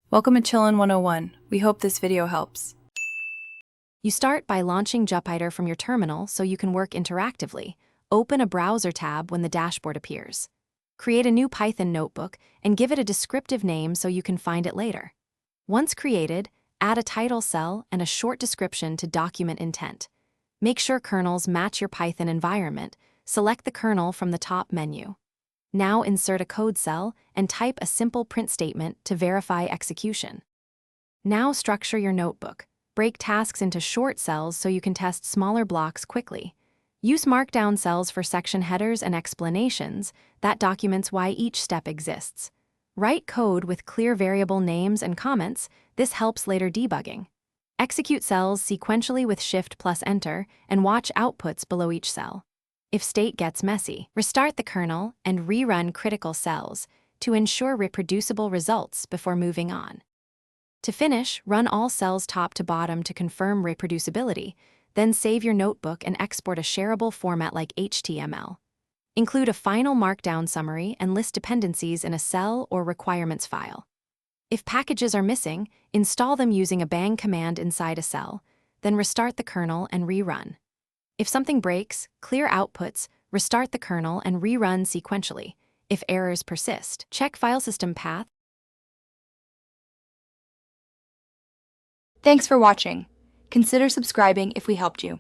Welcome to Chillin' 101. We hope this video helps. You start by launching Jupyter from your terminal so you can work interactively. Open a browser tab when the dashboard appears. Create a new Python notebook and give it a descriptive name so you can find it later. Once created, add a title cell and a short description to document intent. Make sure kernels match your Python environment. Select the kernel from the top menu. Now insert a code cell and type a simple print statement to verify execution. Now structure your notebook. Break tasks into short cells so you can test smaller blocks quickly. Use markdown cells for section headers and explanations that documents why each step exists. Write code with clear variable names and comments. This helps later debugging. Execute cells sequentially with Shift plus Enter and watch outputs below each cell. If state gets messy, restart the kernel and rerun critical cells to ensure reproducible results before moving on. To finish, run all cells top to bottom to confirm reproducibility, then save your notebook and export a shareable format like HTML. Include a final markdown summary and list dependencies in a cell or requirements file. If packages are missing, install them using a bang command inside a cell, then restart the kernel and rerun. If something breaks, clear outputs, restart the kernel and rerun sequentially. If errors persist, check file system path. Thanks for watching. Consider subscribing if we helped you.